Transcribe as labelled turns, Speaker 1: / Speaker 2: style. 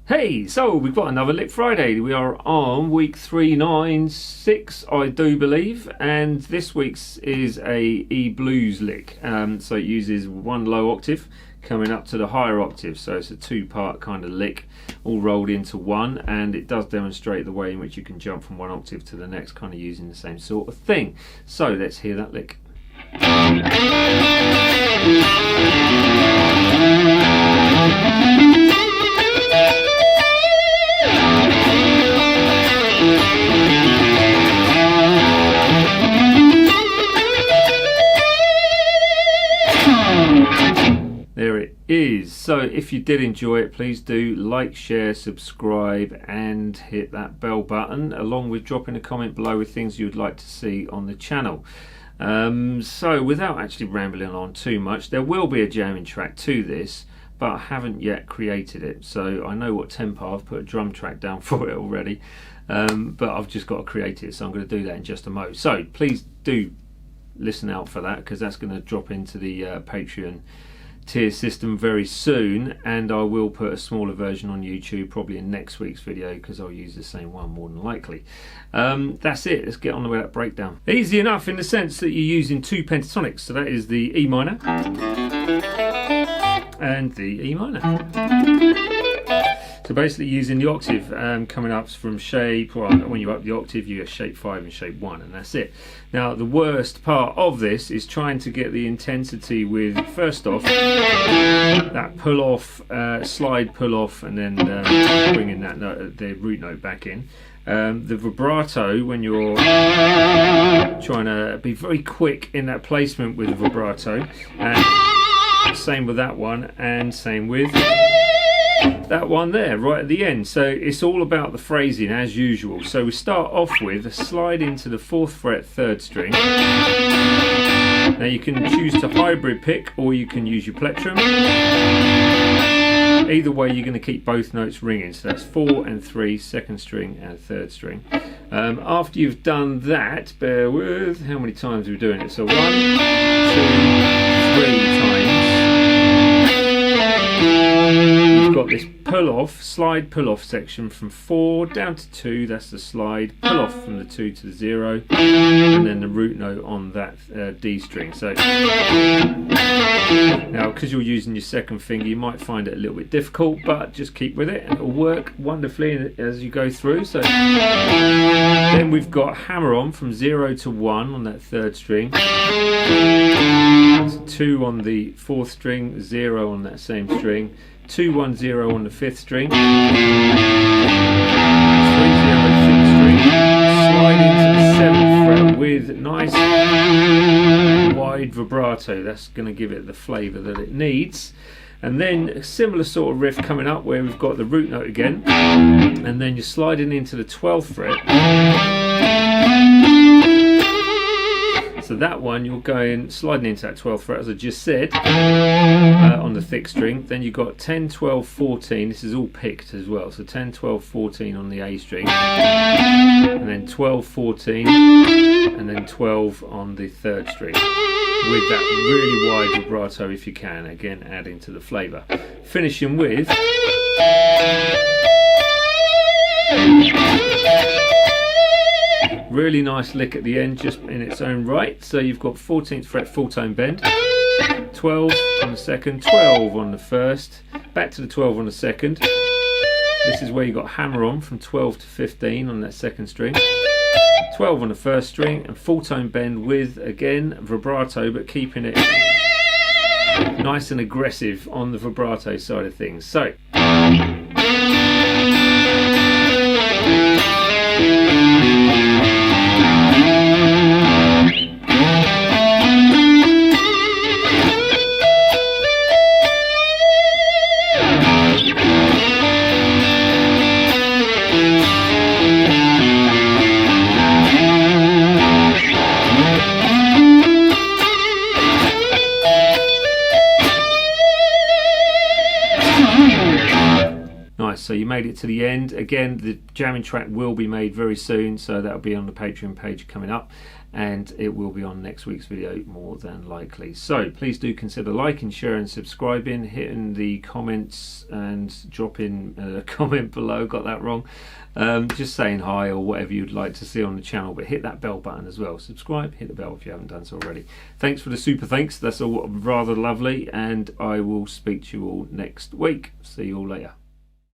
Speaker 1: Hey, so we've got another Lick Friday. We are on week 396, I do believe, and this week's is a E blues lick. So it uses one low octave coming up to the higher octave, so it's a two-part kind of lick all rolled into one, and it does demonstrate the way in which you can jump from one octave to the next, kind of using the same sort of thing. So let's hear that lick. There it is. So if you did enjoy it, please do like, share, subscribe and hit that bell button, along with dropping a comment below with things you would like to see on the channel. So without actually rambling on too much, there will be a jamming track to this, but I haven't yet created it. So I know what tempo, I've put a drum track down for it already, but I've just got to create it, so I'm going to do that in just a moment. So please do listen out for that, because that's going to drop into the Patreon tier system very soon, and I will put a smaller version on YouTube probably in next week's video, because I'll use the same one more than likely. That's it. Let's get on with that breakdown. Easy enough in the sense that you're using two pentatonics, so that is the E minor and the E minor. So basically using the octave coming up from shape, well, when you up the octave you get shape 5 and shape 1, and that's it. Now the worst part of this is trying to get the intensity with, first off, that pull off, slide pull off, and then bringing that note, the root note back in. The vibrato, when you're trying to be very quick in that placement with the vibrato, and same with that one, and same with that one there right at the end. So it's all about the phrasing as usual. So we start off with a slide into the 4th fret 3rd string. Now you can choose to hybrid pick, or you can use your plectrum. Either way you're going to keep both notes ringing, so that's 4 and 3, 2nd string and 3rd string. After you've done that, bear with, how many times are we doing it? So 1, 2, 3 times. You've got this pull off, slide pull off section from 4 down to 2, that's the slide, pull off from the 2 to the 0, and then the root note on that D string. So now, because you're using your second finger, you might find it a little bit difficult, but just keep with it and it'll work wonderfully as you go through. So then we've got hammer on from 0 to 1 on that 3rd string. That's 2 on the 4th string, 0 on that same string, 2 1 0 on the 5th string, 3 0 6th string, slide into the 7th fret with nice wide vibrato. That's going to give it the flavour that it needs. And then a similar sort of riff coming up where we've got the root note again, and then you're sliding into the 12th fret. So that one you're going sliding into that 12th fret, as I just said, on the thick string. Then you've got 10, 12, 14. This is all picked as well. So 10, 12, 14 on the A string, and then 12, 14, and then 12 on the 3rd string, with that really wide vibrato if you can, again adding to the flavour. Finishing with really nice lick at the end, just in its own right. So you've got 14th fret full tone bend, 12 on the 2nd, 12 on the 1st, back to the 12 on the 2nd. This is where you got hammer on from 12 to 15 on that 2nd string, 12 on the 1st string, and full tone bend with, again, vibrato, but keeping it nice and aggressive on the vibrato side of things. So so you made it to the end. Again, the jamming track will be made very soon, so that'll be on the Patreon page coming up. and it will be on next week's video more than likely. So please do consider liking, sharing, subscribing, hitting the comments and dropping a comment below. Got that wrong. Just saying hi or whatever you'd like to see on the channel, but hit that bell button as well. Subscribe, hit the bell if you haven't done so already. Thanks for the super thanks, that's all rather lovely, and I will speak to you all next week. See you all later.